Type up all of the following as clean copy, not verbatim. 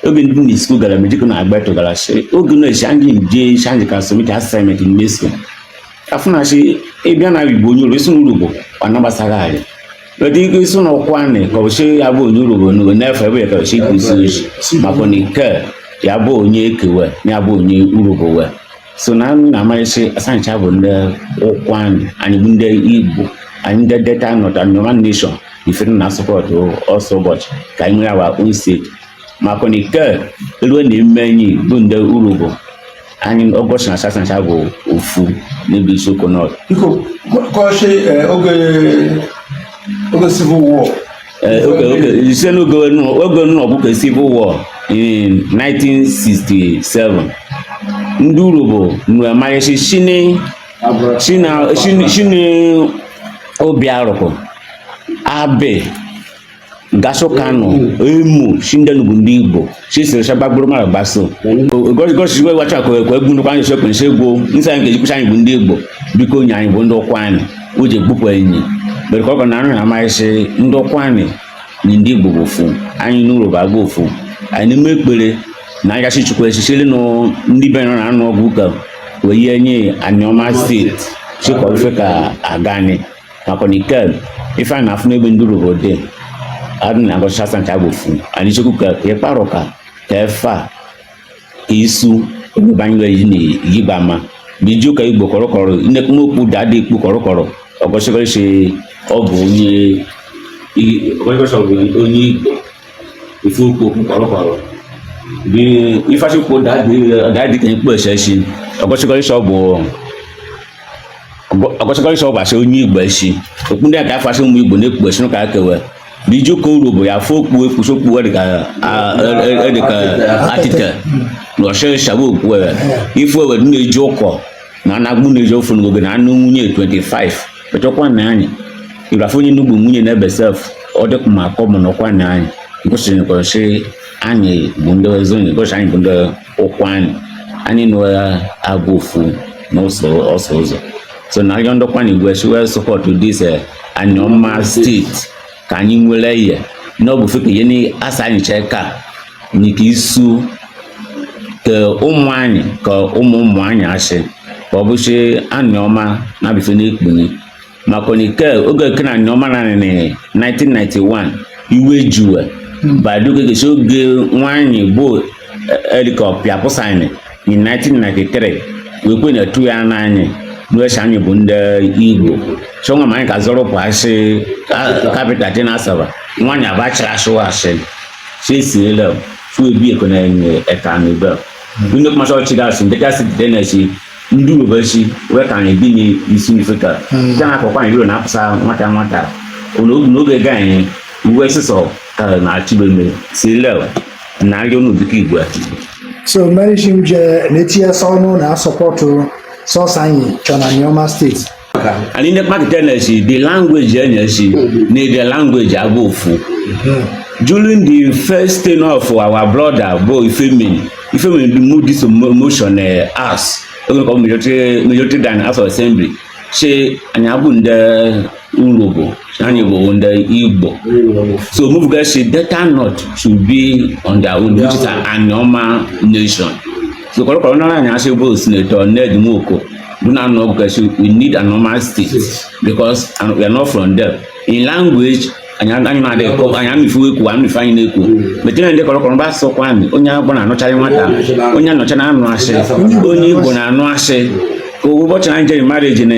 oge ndị na school gara mejiko na agbato gara shi oge na shangi je shangi ka submit assignment in school afuna shi ebia na Igbo onye isi n'Urugbo anabasara ali odi iko isi na Ukwuani ko shi ya bụ onye Urugbo no na efe be ka shi kuzi maka ni ke ya bụ onye ekewe ya bụ onye Urugbo we so na na amaghị asancha bụ ndị Ukwuani anyị bụ ndị Igbo anyị ndị data not Anioma nation ifere na support also ụbọchị ka anyị nwere our own state maka na ike ruo na emenyi bụ ndị Urugbo anyị ụbọchị na asancha bụ ofu n'ebe isiokwu nọt biko kọshi oge civil war oge ise n'oge nọ bụ civil war in 1967 ndị Urugbo nwere amaghị shine Obiaroko Abe Gasokano Emu Shindelu bụ ndị Igbo shisiri shabagburu mara baso gosi we wacha ko egwu ndụ kwanye shopin shegbo nsa nke jikwucha anyị bụ ndị Igbo biko onye anyị bụ ndị Ukwuani oje gbupụ enyi bere ka ọ na anụ na amaghị ndị Ukwuani ni ndị Igbo bụ ofu anyị n'Urugbo agụ ofu anyị na-eme ekpere na agachi chukwu echichili no ndị be na anụ ọgwụ ka wee nye Anioma steeti chikwa ife ka agani maka nikel ife a na-afụ n'ebe ndị Urugbo dị adị na agọcha asancha gbofu anyị chukwu ka ịkparụ ka efa isu ebebanyere yi na Igbo biju ka Igbo kọrọkọrọ inekwu dada ikpu kọrọkọrọ ọgọchịgọchi ọ bụ onye Igbo ife okwu kọrọkọrọ bi ifachukwu dadi ka ikpu echechi ọgọchịgọchi ọ bụ asị onye Igbo echi okpu ndị aka afasị ụmụ Igbo na-ekpu echi ka akewe biju ka Urugbo ya fụ okpu ekpuchokwu dịka atịte na ọchịchagbu okpu ife owedu na-eji ụkọ na anagbu na-eji ofu n'oge na anụ nwunye 25 echọkwa na anyị ịrafụ onye n'ugbo nwunye na ebe sef ọ dịkwa ma akọ mụ n'ọkwa na anyị kwụsịrị nkọchi anyị bụ ndị ezonye gosi anyị bụ ndị Ukwuani anyị na-agụ ofu n'ụzọ ụzọ so na yondo Ukwuani Igwe she will support to this Anioma state ka anyị nwere ihe na ọ bụ feke ihe ni asa anyị cheka ni ka isu ka ụmụ anyị ka ụmụ anyị asị ka ọ bụ shi Anioma na bife n'ekpunye maka nike oge ke na Anioma na 1991 iwe juwe baduke ke oge nwanyị bụ helicopter pụsani in 1993 wekwe na tu ya n'anyị n'eche anyị bụ ndị Igbo chọnwa ma anyị ka zọrọpụ asị kapital dị na Asaba nwanyị abachara asụwa asị chesiele fuebi ekwenye ekanebe ndị kọmasị ọchịrị asị ndị kasị dị na-echi ndị Urugbo echi wee ka anyị bi n'isi n'ifeka site na akụkọ anyị biro na-apụsa nwata n'oge ga anyị uwe sịsọ ka na-achịbeme siele na arịọ n'ụdịka Igbo so many shimje netia sono na support so sanyi chona Anioma state and in the market energy the language energy need the language abofu during the first tenure of our brother boy if we move this motion us majority than House of Assembly she anyabu nde Urugbo anyị bụ ndị Igbo so move guys data not should be on their own which is an Anioma nation so kọrọkọrọ na anyị asị bụ senator Ned Nwoko do not know because we need a normal state because we are not from there in language anyị na de ko anyị mifu eku anyị mifu anyị na-eku metina ndị kọrọkọrọ ba sọkwani onye agbo na anọchara nwata onye anọcha na anụ asị onye Igbo na anụ asị ka ụbọchị anyị jere marriage na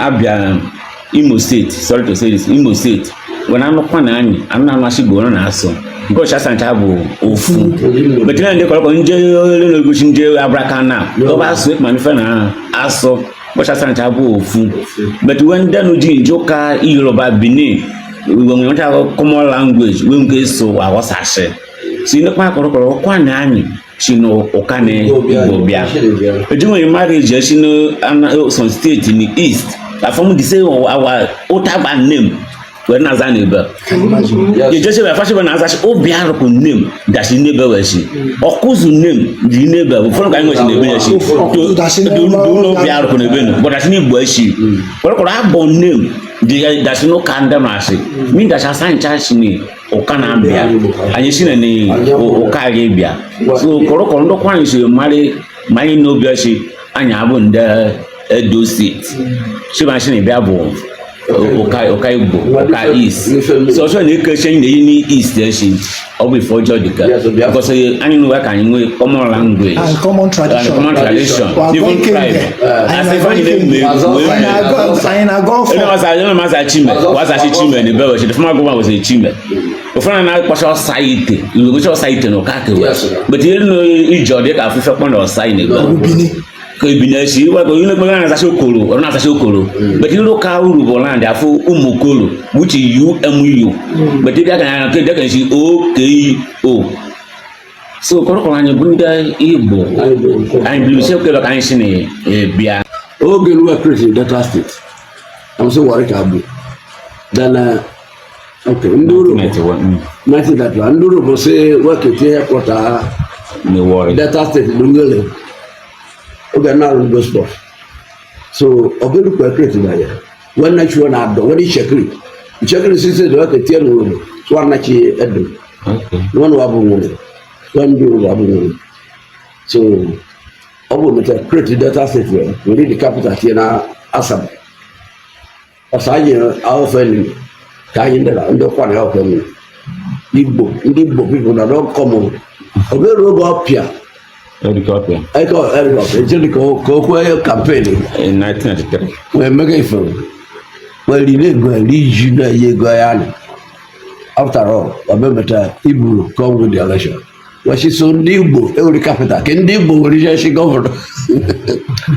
Abia Imo State, sorry to say this, Imo State. When I'm not planning, I'm not actually going to ask. Because I can't have ofu. But then they call on jail, wishing jail, Abracana. Go ask with my friend, aso. But I can't have ofu. But when they know Joka, Yoruba, Benin, when we want to have a common language, we get so I was ashe. So you know, my Ukwuani, she know Okane, Igbo. But during marriage, she know some state in the east. From the same our Otaba name when as a neighbor. You just say a fashion as Obiaroko name that she never was she. Or Kuzu name the neighbor before going to the village. Don't know Biaroko name, but as name was she. But I born name, that's no condemnation. Mean that I signed charge me. ụka na-abịa anyị si na ni ụka gị bịa so kọrọkọrọ ndị kwanyị si mari ma anyị n'obi ọchị anyị abụ ndị Edo steeti chimachi na bịa bụ ụka Igbo ụka East so ọsọ na-ekechi anyị na-eyi ni East echi ọ bụ ife ọjọọ dịka because anyị n'ụwa ka anyị nwee common language and common tradition even tribe as if anyị na-eme anyị na-aza chime wazachi chime na ebe ọchị the former government was a chime ụfọdụ na-akpacha ọsa ite iwegocha ọsa ite na ụka kewe but ihe nụ ije ọ dị ka afụfe kpọ na ọsa ị na-ebe ka ebinyechi wego ihe na-ekpe na-azacha okoro ọ na-azacha okoro but ihe ụka uru bụ land afụ ụmụ okoro which UMU but ị bịa ka nke dịka nchi OKO so kọrọkọrọ anyị bụ ndị Igbo anyị biri chekwa ka anyị si na-ebịa oge ruo create Delta State I'm so worried about then okay nduru 1991 nduru bụ sị waketi headquarter Delta State Dungele oge na Igbo sport so oge ruo create na ya when na chuo na ado when chekiri sisi do waketi no so wana chi edo one wa bụ nwere one do wa bụ nwere so obo meta create Delta State we need the capital here na Asaba Osaje our family ka anyị ndị Ukwuani help me Igbo ndị Igbo people na don come obere oge ọpịa ejeli ka okwu campaign in 1993 wee mega ife wee ego iji na ihe ego ya after all obemeta Igbo come with the election wachi so ndị Igbo ewere capital ke ndị Igbo were ije gọvanọ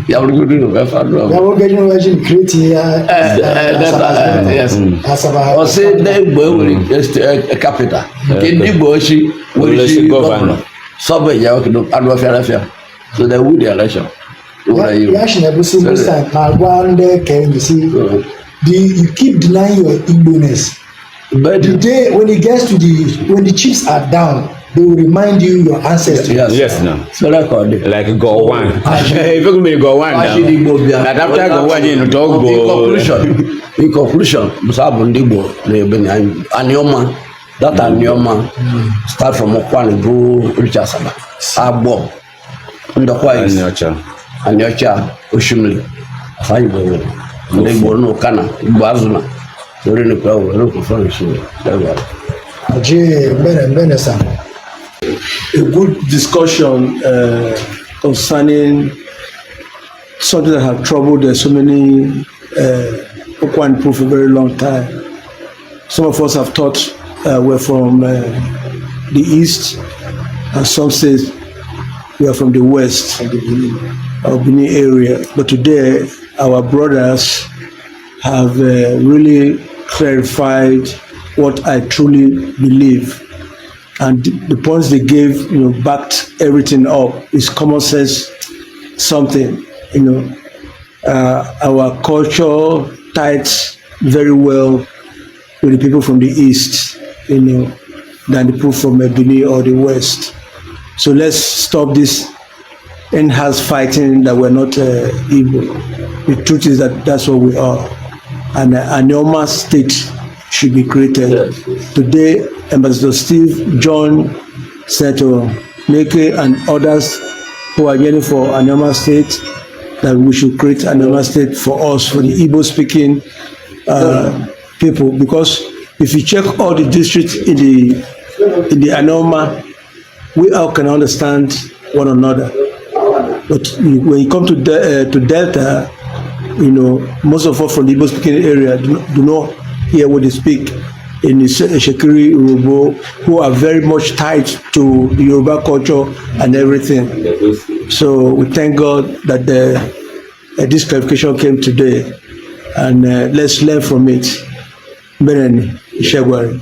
ya were go no fa no ya wo gejin wachi create yes Asaba o say ndị Igbo ewere capital ke ndị Igbo ochi were ije gọvanọ sobe ya okido anu afia so they would the election ya shi na bu simple time na gwa ndị ka you see you keep denying your Igbo-ness but the day when the chips are down they will remind you your ancestors. Yes, now. So like go one. If you may go one now. That after go one in talk in conclusion, Musabu Ndibo, Anioma, that Anioma start from Ukwuani go reach Asaba. Abo, Ndokwa is Anyocha, Oshimli, Afaibo, Ndibo no Kana, Bazuna, during the power, local furniture. A good discussion concerning something that have troubled so many Ukwuani people for a very long time. Some of us have thought we're from the east, and some say we are from the west, or Benin area. But today, our brothers have really clarified what I truly believe. And the points they gave, backed everything up. It's common sense something, our culture ties very well with the people from the east, than the people from Benin or the west. So let's stop this in-house fighting that we're not Igbo. The truth is that that's what we are. And Anioma state should be created. Yes. Today, Ambassador Steve, John, Senator Meke, and others who are yearning for Anioma state, that we should create Anioma state for us, for the Igbo-speaking people. Because if you check all the districts in the Anioma, we all can understand one another. But when you come to Delta, most of us from the Igbo-speaking area do not hear what they speak in the Shekiri Yoruba, who are very much tied to the Yoruba culture and everything. So we thank God that this clarification came today, and let's learn from it. Beneni, Ishegwari.